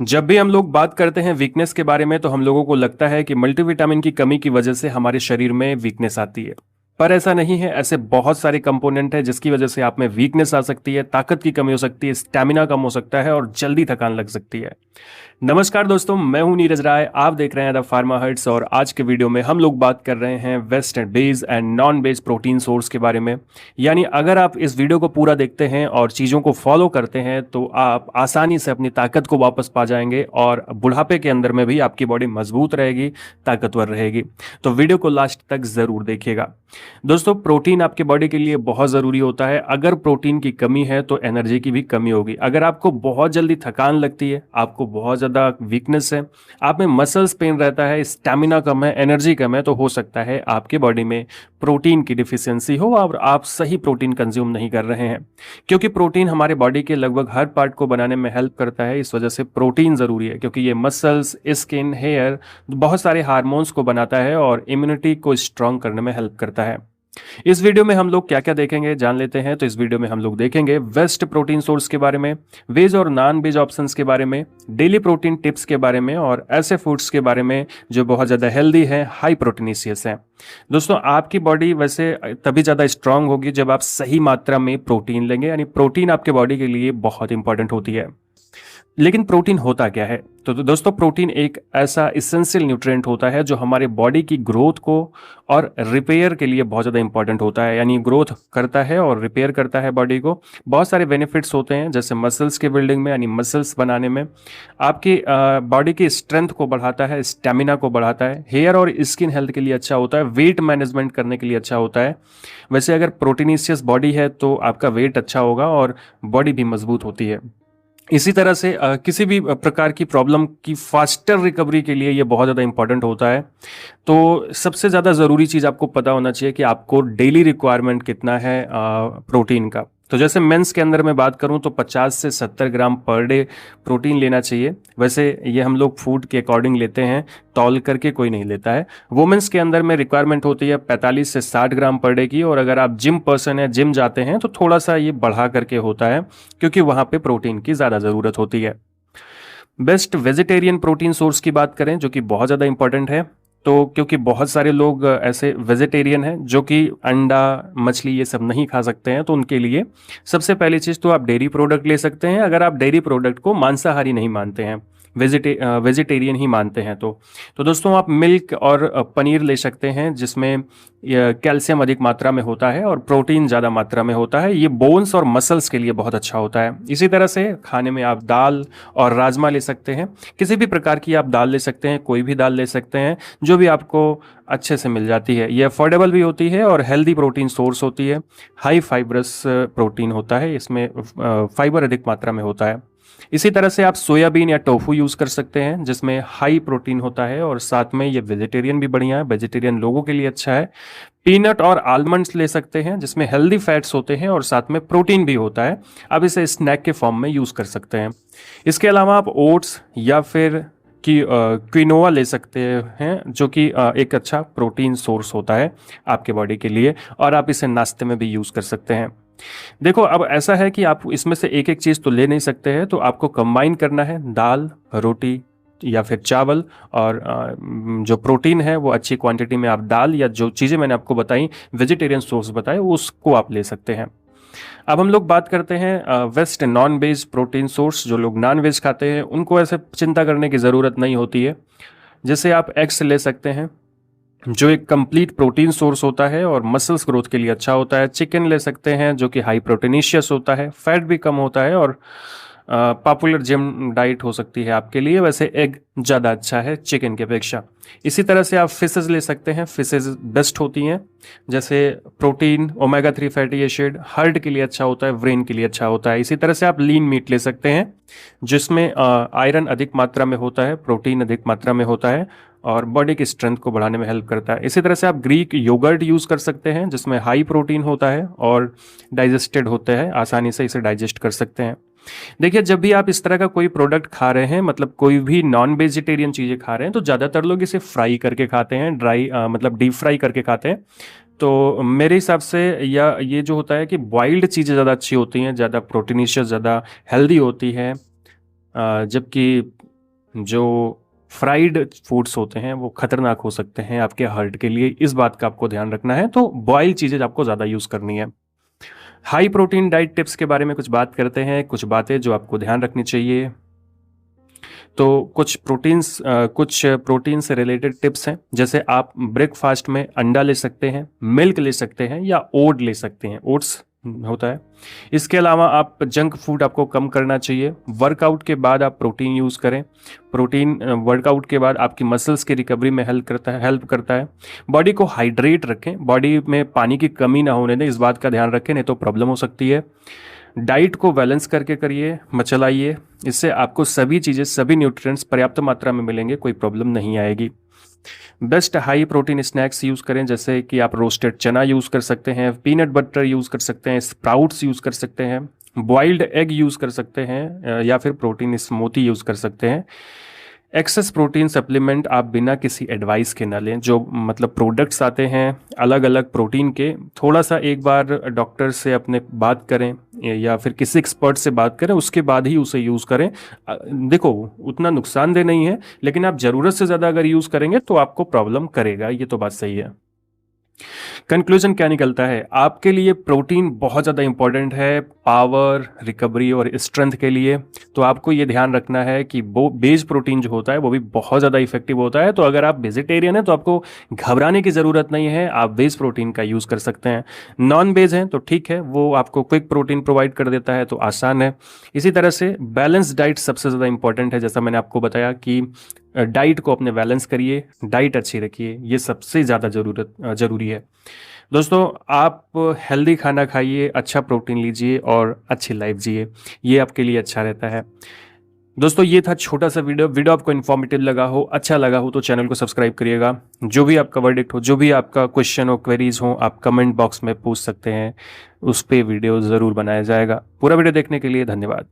जब भी हम लोग बात करते हैं वीकनेस के बारे में तो हम लोगों को लगता है कि मल्टीविटामिन की कमी की वजह से हमारे शरीर में वीकनेस आती है। पर ऐसा नहीं है। ऐसे बहुत सारे कंपोनेंट हैं जिसकी वजह से आप में वीकनेस आ सकती है, ताकत की कमी हो सकती है, स्टैमिना कम हो सकता है और जल्दी थकान लग सकती है। नमस्कार दोस्तों, मैं हूं नीरज राय। आप देख रहे हैं द फार्मा हर्ट्स और आज के वीडियो में हम लोग बात कर रहे हैं best base and non base protein source के बारे में। यानी अगर आप इस वीडियो को पूरा देखते हैं और चीज़ों को फॉलो करते हैं तो आप आसानी से अपनी ताकत को वापस पा जाएंगे और बुढ़ापे के अंदर में भी आपकी बॉडी मजबूत रहेगी, ताकतवर रहेगी। तो वीडियो को लास्ट तक ज़रूर देखिएगा। दोस्तों, प्रोटीन आपके बॉडी के लिए बहुत ज़रूरी होता है। अगर प्रोटीन की कमी है तो एनर्जी की भी कमी होगी। अगर आपको बहुत जल्दी थकान लगती है, आपको बहुत ज़्यादा वीकनेस है, आप में मसल्स पेन रहता है, स्टैमिना कम है, एनर्जी कम है, तो हो सकता है आपके बॉडी में प्रोटीन की डिफिशियंसी हो और आप सही प्रोटीन कंज्यूम नहीं कर रहे हैं। क्योंकि प्रोटीन हमारे बॉडी के लगभग हर पार्ट को बनाने में हेल्प करता है, इस वजह से प्रोटीन ज़रूरी है। क्योंकि ये मसल्स, स्किन, हेयर, बहुत सारे हार्मोन्स को बनाता है और इम्यूनिटी को स्ट्रांग करने में हेल्प करता है। इस वीडियो में हम लोग क्या क्या देखेंगे जान लेते हैं। तो इस वीडियो में हम लोग देखेंगे वेस्ट प्रोटीन सोर्स के बारे में, वेज और नॉन वेज ऑप्शंस के बारे में, डेली प्रोटीन टिप्स के बारे में और ऐसे फूड्स के बारे में जो बहुत ज़्यादा हेल्दी है, हाई प्रोटीनिशियस हैं। दोस्तों, आपकी बॉडी वैसे तभी ज़्यादा स्ट्रांग होगी जब आप सही मात्रा में प्रोटीन लेंगे। यानी प्रोटीन आपके बॉडी के लिए बहुत इंपॉर्टेंट होती है। लेकिन प्रोटीन होता क्या है? तो दोस्तों, प्रोटीन एक ऐसा इसेंशियल न्यूट्रिएंट होता है जो हमारे बॉडी की ग्रोथ को और रिपेयर के लिए बहुत ज़्यादा इंपॉर्टेंट होता है। यानी ग्रोथ करता है और रिपेयर करता है बॉडी को। बहुत सारे बेनिफिट्स होते हैं, जैसे मसल्स के बिल्डिंग में, यानी मसल्स बनाने में, आपकी बॉडी की स्ट्रेंथ को बढ़ाता है, स्टेमिना को बढ़ाता है, हेयर और स्किन हेल्थ के लिए अच्छा होता है, वेट मैनेजमेंट करने के लिए अच्छा होता है। वैसे अगर प्रोटीनिशियस बॉडी है तो आपका वेट अच्छा होगा और बॉडी भी मजबूत होती है। इसी तरह से किसी भी प्रकार की प्रॉब्लम की फास्टर रिकवरी के लिए ये बहुत ज़्यादा इंपॉर्टेंट होता है। तो सबसे ज़्यादा ज़रूरी चीज़ आपको पता होना चाहिए कि आपको डेली रिक्वायरमेंट कितना है प्रोटीन का। तो जैसे मेंस के अंदर मैं बात करूं तो 50 से 70 ग्राम पर डे प्रोटीन लेना चाहिए। वैसे ये हम लोग फूड के अकॉर्डिंग लेते हैं, तौल करके कोई नहीं लेता है। वुमेन्स के अंदर में रिक्वायरमेंट होती है 45 से 60 ग्राम पर डे की, और अगर आप जिम पर्सन है, जिम जाते हैं, तो थोड़ा सा ये बढ़ा करके होता है क्योंकि वहाँ पे प्रोटीन की ज़्यादा ज़रूरत होती है। बेस्ट वेजिटेरियन प्रोटीन सोर्स की बात करें, जो कि बहुत ज़्यादा इंपॉर्टेंट है, तो क्योंकि बहुत सारे लोग ऐसे वेजिटेरियन हैं जो कि अंडा, मछली ये सब नहीं खा सकते हैं, तो उनके लिए सबसे पहली चीज़ तो आप डेयरी प्रोडक्ट ले सकते हैं। अगर आप डेयरी प्रोडक्ट को मांसाहारी नहीं मानते हैं, वेजिटेरियन ही मानते हैं, तो दोस्तों आप मिल्क और पनीर ले सकते हैं, जिसमें कैल्शियम अधिक मात्रा में होता है और प्रोटीन ज़्यादा मात्रा में होता है। ये बोन्स और मसल्स के लिए बहुत अच्छा होता है। इसी तरह से खाने में आप दाल और राजमा ले सकते हैं। किसी भी प्रकार की आप दाल ले सकते हैं, कोई भी दाल ले सकते हैं, जो भी आपको अच्छे से मिल जाती है। ये अफोर्डेबल भी होती है और हेल्दी प्रोटीन सोर्स होती है। हाई फाइबरस प्रोटीन होता है, इसमें फाइबर अधिक मात्रा में होता है। इसी तरह से आप सोयाबीन या टोफू यूज़ कर सकते हैं, जिसमें हाई प्रोटीन होता है और साथ में ये वेजिटेरियन भी बढ़िया है, वेजिटेरियन लोगों के लिए अच्छा है। पीनट और आलमंड्स ले सकते हैं, जिसमें हेल्दी फैट्स होते हैं और साथ में प्रोटीन भी होता है। आप इसे स्नैक के फॉर्म में यूज़ कर सकते हैं। इसके अलावा आप ओट्स या फिर क्विनोआ ले सकते हैं, जो कि एक अच्छा प्रोटीन सोर्स होता है आपके बॉडी के लिए, और आप इसे नाश्ते में भी यूज़ कर सकते हैं। देखो, अब ऐसा है कि आप इसमें से एक एक चीज़ तो ले नहीं सकते हैं, तो आपको कंबाइन करना है दाल, रोटी या फिर चावल, और जो प्रोटीन है वो अच्छी क्वांटिटी में आप दाल या जो चीज़ें मैंने आपको बताई, वेजिटेरियन सोर्स बताए, उसको आप ले सकते हैं। अब हम लोग बात करते हैं best non veg protein source. जो लोग नॉन वेज खाते हैं उनको ऐसे चिंता करने की ज़रूरत नहीं होती है। जैसे आप एग्स ले सकते हैं, जो एक कंप्लीट प्रोटीन सोर्स होता है और मसल्स ग्रोथ के लिए अच्छा होता है। चिकन ले सकते हैं, जो कि हाई प्रोटीनिशियस होता है, फैट भी कम होता है और पॉपुलर जिम डाइट हो सकती है आपके लिए। वैसे एग ज़्यादा अच्छा है चिकन की अपेक्षा। इसी तरह से आप फिशेज़ ले सकते हैं, फिशेज़ बेस्ट होती हैं। जैसे protein, omega 3 fatty acid heart के लिए अच्छा होता है, ब्रेन के लिए अच्छा होता है। इसी तरह से आप लीन मीट ले सकते हैं, जिसमें आयरन अधिक मात्रा में होता है, प्रोटीन अधिक मात्रा में होता है और बॉडी की स्ट्रेंथ को बढ़ाने में हेल्प करता है। इसी तरह से आप ग्रीक योगर्ट यूज़ कर सकते हैं, जिसमें हाई प्रोटीन होता है और डाइजेस्टेड होते हैं, आसानी से इसे डाइजेस्ट कर सकते हैं। देखिए, जब भी आप इस तरह का कोई प्रोडक्ट खा रहे हैं, मतलब कोई भी नॉन वेजिटेरियन चीज़ें खा रहे हैं, तो ज़्यादातर लोग इसे फ्राई करके खाते हैं, ड्राई मतलब डीप फ्राई करके खाते हैं। तो मेरे हिसाब से या ये जो होता है कि बॉइल्ड चीज़ें ज़्यादा अच्छी होती हैं, ज़्यादा प्रोटीनिशियस, ज़्यादा हेल्दी होती हैं। जबकि जो फ्राइड फूड्स होते हैं वो खतरनाक हो सकते हैं आपके हार्ट के लिए, इस बात का आपको ध्यान रखना है। तो बॉयल चीज़ें आपको ज़्यादा यूज़ करनी है। हाई प्रोटीन डाइट टिप्स के बारे में कुछ बात करते हैं, कुछ बातें जो आपको ध्यान रखनी चाहिए। तो कुछ प्रोटीन से रिलेटेड टिप्स हैं, जैसे आप ब्रेकफास्ट में अंडा ले सकते हैं, मिल्क ले सकते हैं या ओट ले सकते हैं, ओट्स होता है। इसके अलावा आप जंक फूड आपको कम करना चाहिए। वर्कआउट के बाद आप प्रोटीन यूज़ करें। प्रोटीन वर्कआउट के बाद आपकी मसल्स की रिकवरी में हेल्प करता है। बॉडी को हाइड्रेट रखें, बॉडी में पानी की कमी ना होने दें, इस बात का ध्यान रखें, नहीं तो प्रॉब्लम हो सकती है। डाइट को बैलेंस करके करिए, चलाइए, इससे आपको सभी चीज़ें, सभी न्यूट्रिएंट्स पर्याप्त मात्रा में मिलेंगे, कोई प्रॉब्लम नहीं आएगी। Best high protein snacks use करें, जैसे कि आप रोस्टेड चना यूज़ कर सकते हैं, पीनट बटर यूज़ कर सकते हैं, स्प्राउट्स यूज़ कर सकते हैं, बॉइल्ड एग यूज़ कर सकते हैं, या फिर प्रोटीन स्मूथी यूज़ कर सकते हैं। एक्सेस प्रोटीन सप्लीमेंट आप बिना किसी एडवाइस के ना लें। जो मतलब प्रोडक्ट्स आते हैं अलग अलग प्रोटीन के, थोड़ा सा एक बार डॉक्टर से अपने बात करें या फिर किसी एक्सपर्ट से बात करें, उसके बाद ही उसे यूज़ करें। देखो, उतना नुकसानदेह नहीं है, लेकिन आप ज़रूरत से ज़्यादा अगर यूज़ करेंगे तो आपको प्रॉब्लम करेगा, ये तो बात सही है। कंक्लूजन क्या निकलता है, आपके लिए प्रोटीन बहुत ज़्यादा इंपॉर्टेंट है पावर, रिकवरी और स्ट्रेंथ के लिए। तो आपको ये ध्यान रखना है कि वो बेज प्रोटीन जो होता है वो भी बहुत ज़्यादा इफेक्टिव होता है। तो अगर आप वेजिटेरियन हैं तो आपको घबराने की ज़रूरत नहीं है, आप बेज प्रोटीन का यूज़ कर सकते हैं। नॉन बेज हैं तो ठीक है, वो आपको क्विक प्रोटीन प्रोवाइड कर देता है, तो आसान है। इसी तरह से बैलेंस डाइट सबसे ज़्यादा इंपॉर्टेंट है, जैसा मैंने आपको बताया कि डाइट को अपने बैलेंस करिए, डाइट अच्छी रखिए, ये सबसे ज़्यादा ज़रूरी है। दोस्तों, आप हेल्दी खाना खाइए, अच्छा प्रोटीन लीजिए और अच्छी लाइफ जिए, ये आपके लिए अच्छा रहता है। दोस्तों, ये था छोटा सा वीडियो आपको इन्फॉर्मेटिव लगा हो, अच्छा लगा हो तो चैनल को सब्सक्राइब करिएगा। जो भी आपका वर्डिक्ट हो, जो भी आपका क्वेश्चन हो, क्वेरीज हो, आप कमेंट बॉक्स में पूछ सकते हैं, उस पर वीडियो ज़रूर बनाया जाएगा। पूरा वीडियो देखने के लिए धन्यवाद।